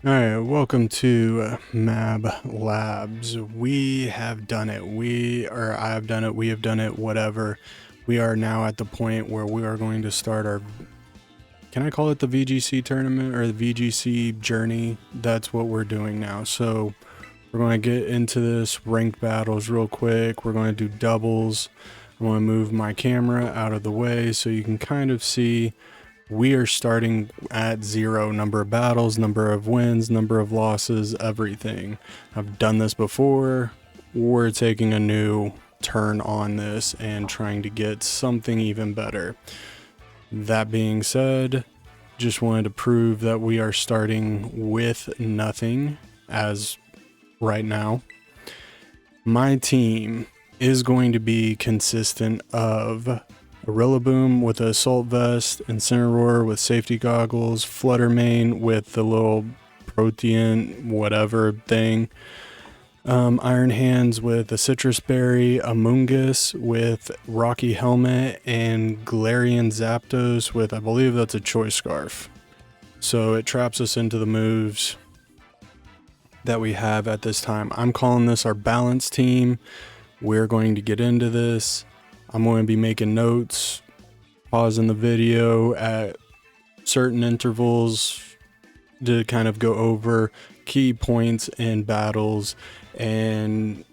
Alright, welcome to Mab Labs. We have done it. I have done it, we have done it, whatever. We are now at the point where we are going to start our, can I call it the VGC tournament or the VGC journey? That's what we're doing now. So we're going to get into this ranked battles real quick. We're going to do doubles. I'm going to move my camera out of the way so you can kind of see. We are starting at 0, number of battles, number of wins, number of losses, everything. I've done this before. We're taking a new turn on this and trying to get something even better. That being said, just wanted to prove that we are starting with nothing as right now. My team is going to be consistent of Rillaboom with an assault vest, Incineroar with safety goggles, Fluttermane with the little protein whatever thing, Iron Hands with a citrus berry, Amoonguss with rocky helmet, and Galarian Zapdos with, I believe that's a choice scarf. So it traps us into the moves that we have at this time. I'm calling this our balance team. We're going to get into this. I'm going to be making notes, pausing the video at certain intervals to kind of go over key points in battles, and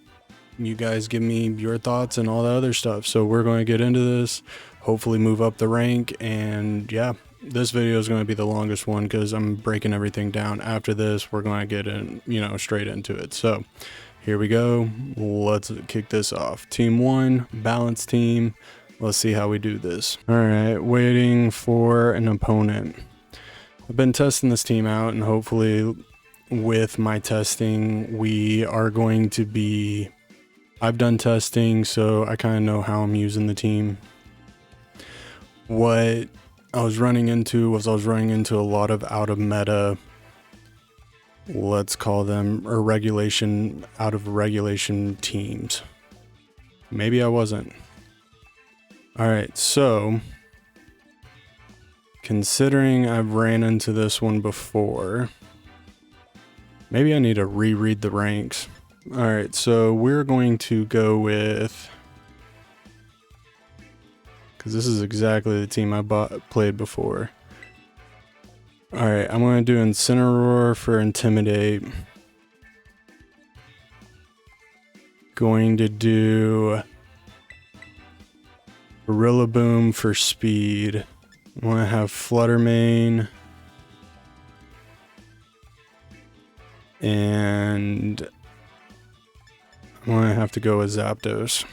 you guys give me your thoughts and all the other stuff. So we're going to get into this, hopefully move up the rank, and yeah, this video is going to be the longest one because I'm breaking everything down. After this, we're going to get in, straight into it. So here we go. Let's kick this off. Team 1, balance team. Let's see how we do this. All right, waiting for an opponent. I've been testing this team out, and hopefully with my testing, we are going to be... I've done testing, so I kind of know how I'm using the team. What I was running into was a lot of out of meta, let's call them, or out of regulation teams. Maybe I wasn't. Alright, so considering I've ran into this one before, maybe I need to reread the ranks. Alright, so we're going to go with, because this is exactly the team I played before. Alright, I'm going to do Incineroar for Intimidate. Going to do Rillaboom for Speed. I'm going to have Fluttermane. And I'm going to have to go with Zapdos.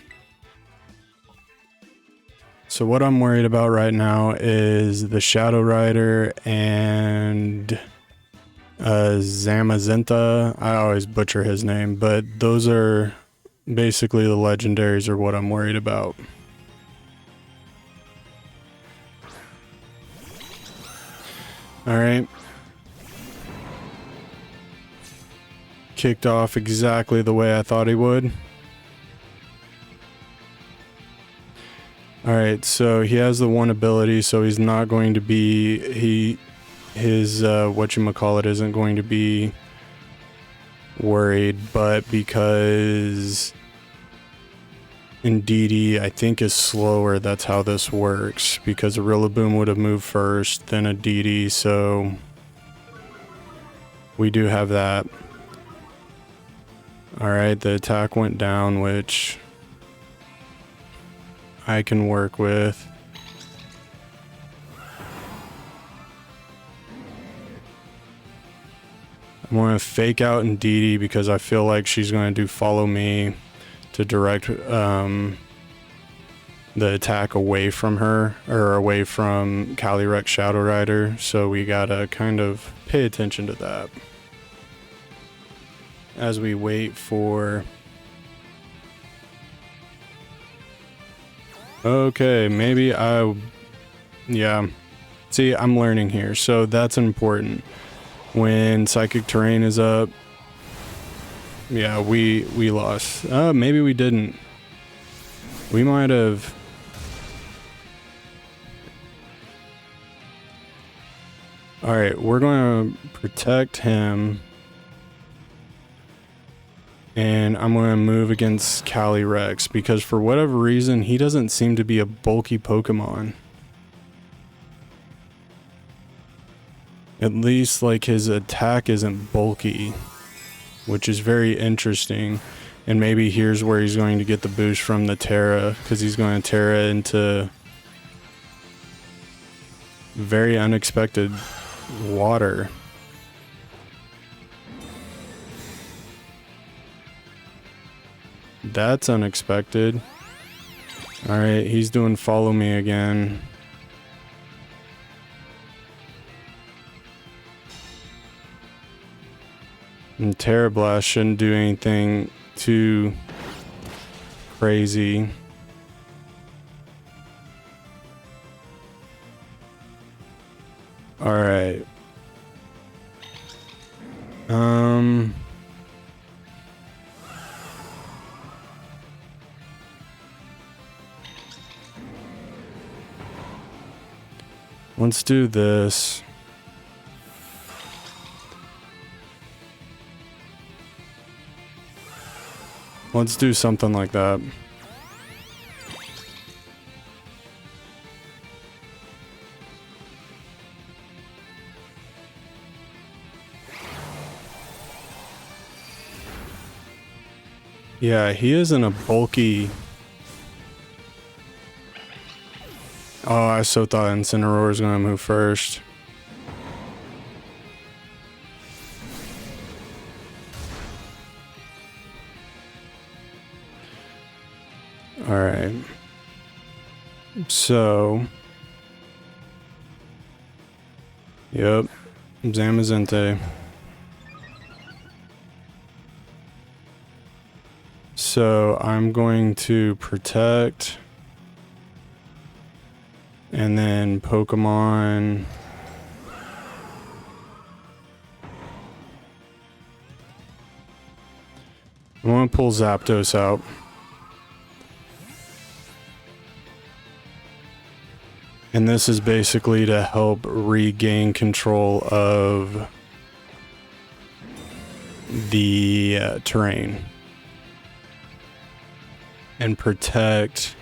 So what I'm worried about right now is the Shadow Rider and Zamazenta. I always butcher his name, but those are basically the legendaries are what I'm worried about. Alright. Kicked off exactly the way I thought he would. Alright, so he has the one ability, so he's not going to be, his whatchamacallit isn't going to be worried, but because Indeedee I think is slower, that's how this works, because a Rillaboom would have moved first, then Indeedee, so we do have that. Alright, the attack went down, which I can work with. I'm going to fake out Indeedee because I feel like she's going to do follow me to direct the attack away from her, or away from Calyrex Shadow Rider, so we gotta kind of pay attention to that as we wait for... Okay, maybe yeah. See, I'm learning here, so that's important. When Psychic Terrain is up, yeah, we lost. Maybe we didn't. We might have... Alright, we're going to protect him. And I'm going to move against Calyrex because for whatever reason, he doesn't seem to be a bulky Pokemon. At least, like, his attack isn't bulky, which is very interesting. And maybe here's where he's going to get the boost from the Terra, because he's going to Terra into very unexpected water. That's unexpected. Alright, he's doing follow me again. And Terra Blast shouldn't do anything too crazy. Alright. Let's do this. Let's do something like that. Yeah, he isn't a bulky... Oh, I so thought Incineroar was going to move first. Alright. So... Yep. Zamazenta. So I'm going to protect... And then Pokemon... I'm going to pull Zapdos out. And this is basically to help regain control of the terrain. And protect...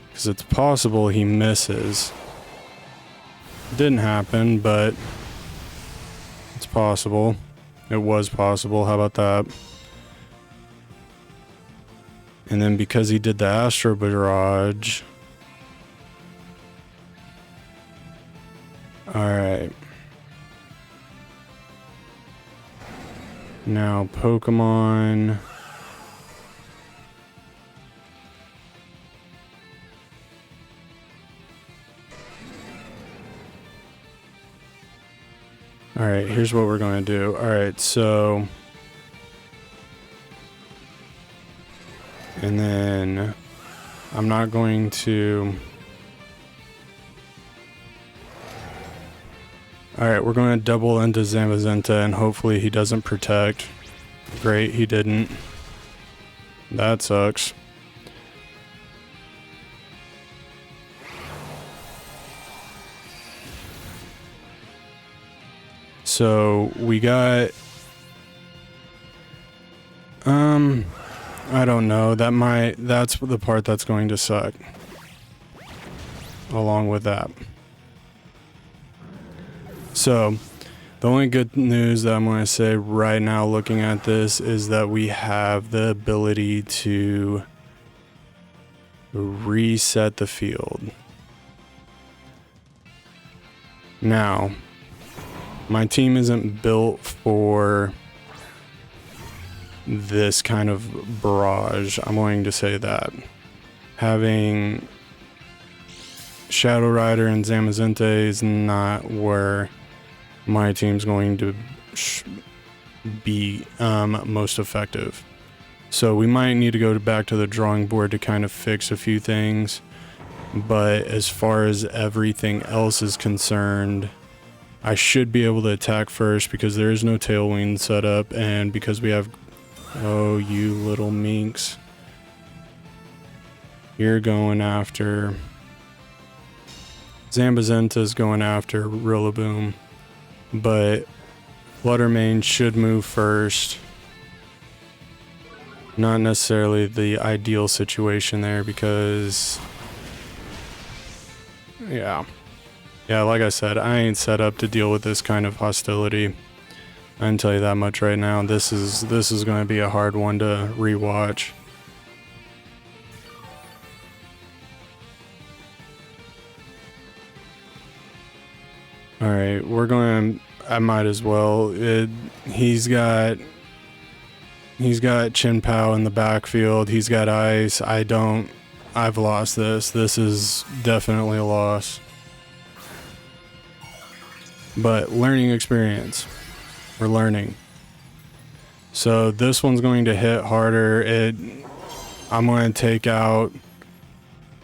Because it's possible he misses. Didn't happen, but it's possible. It was possible. How about that? And then because he did the Astro Barrage. Alright. Now Pokemon... Alright, here's what we're going to do. Alright, so... And then... I'm not going to... Alright, we're going to double into Zamazenta and hopefully he doesn't protect. Great, he didn't. That sucks. So we got, I don't know, that's the part that's going to suck. Along with that. So, the only good news that I'm going to say right now looking at this is that we have the ability to reset the field. Now, my team isn't built for this kind of barrage. I'm going to say that. Having Shadow Rider and Zamazenta is not where my team's going to be most effective. So we might need to go back to the drawing board to kind of fix a few things. But as far as everything else is concerned, I should be able to attack first because there is no Tailwind set up, and because we have... Oh, you little minx. You're going after... Zambazenta's going after Rillaboom, but Fluttermane should move first. Not necessarily the ideal situation there because, yeah, like I said, I ain't set up to deal with this kind of hostility. I can tell you that much right now. This is going to be a hard one to rewatch. All right, we're going. I might as well. He's got Chin Pao in the backfield. He's got ice. I've lost this. This is definitely a loss. But learning experience. We're learning. So this one's going to hit harder. I'm going to take out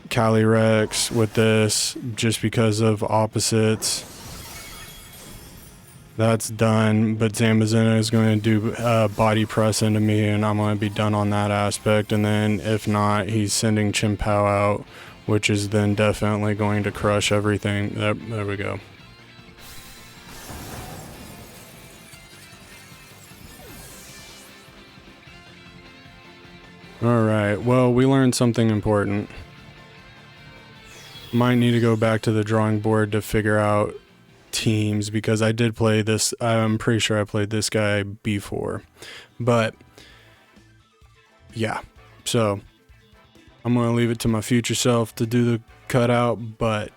Calyrex with this just because of opposites. That's done, but Zambazenta is going to do body press into me, and I'm going to be done on that aspect. And then if not, he's sending Chin Pao out, which is then definitely going to crush everything. There we go. Alright, well, we learned something important. Might need to go back to the drawing board to figure out teams, because I did play this. I'm pretty sure I played this guy before, but yeah, so I'm going to leave it to my future self to do the cutout, but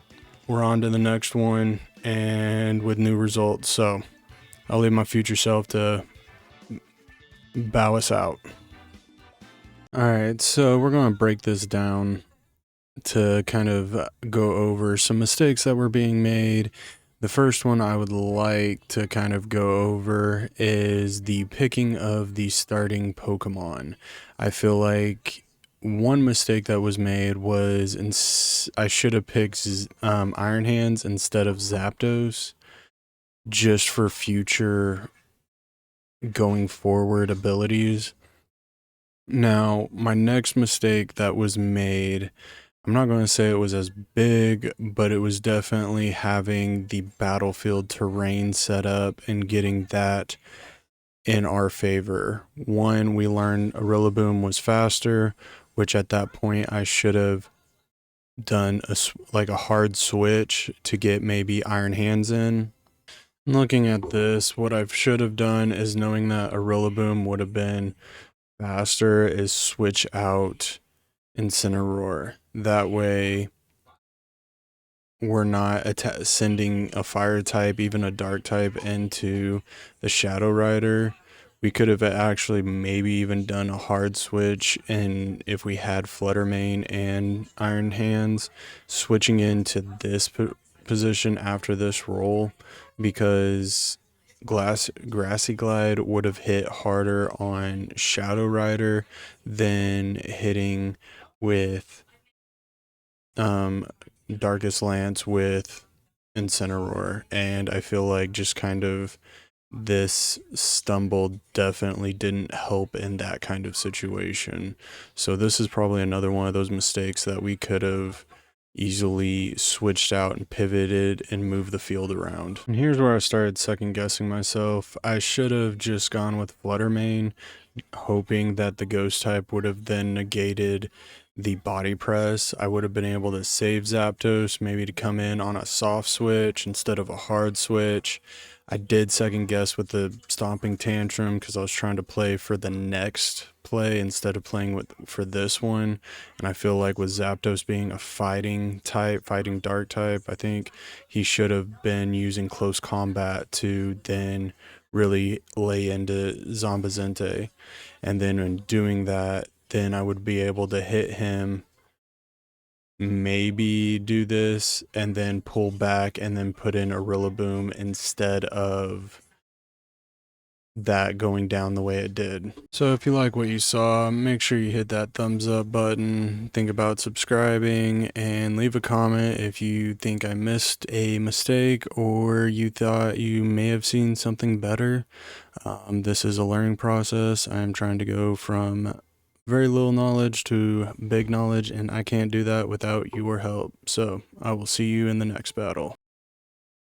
we're on to the next one and with new results, so I'll leave my future self to bow us out. Alright, so we're going to break this down to kind of go over some mistakes that were being made. The first one I would like to kind of go over is the picking of the starting Pokemon. I feel like one mistake that was made was I should have picked Iron Hands instead of Zapdos, just for future going forward abilities. Now, my next mistake that was made, I'm not going to say it was as big, but it was definitely having the battlefield terrain set up and getting that in our favor. One, we learned a Rillaboom was faster, which at that point I should have done a hard switch to get maybe Iron Hands in. Looking at this, what I should have done is, knowing that a Rillaboom would have been faster, is switch out Incineroar. That way we're not sending a fire type, even a dark type, into the Shadow Rider. We could have actually maybe even done a hard switch, and if we had Fluttermane and Iron Hands, switching into this position after this roll, because Grassy Glide would have hit harder on Shadow Rider than hitting with Darkest Lance with Incineroar. And I feel like just kind of this stumble definitely didn't help in that kind of situation. So this is probably another one of those mistakes that we could have easily switched out and pivoted and moved the field around. And here's where I started second guessing myself. I should have just gone with Fluttermane, hoping that the ghost type would have then negated the body press. I would have been able to save Zapdos, maybe to come in on a soft switch instead of a hard switch. I did second guess with the Stomping Tantrum because I was trying to play for the next play instead of playing for this one. And I feel like with Zapdos being a fighting dark type, I think he should have been using close combat to then really lay into Zambazenta. And then in doing that, then I would be able to hit him, maybe do this, and then pull back and then put in a Rillaboom instead of that going down the way it did. So if you like what you saw, make sure you hit that thumbs up button, think about subscribing, and leave a comment if you think I missed a mistake or you thought you may have seen something better. This is a learning process. I'm trying to go from very little knowledge to big knowledge, and I can't do that without your help. So I will see you in the next battle.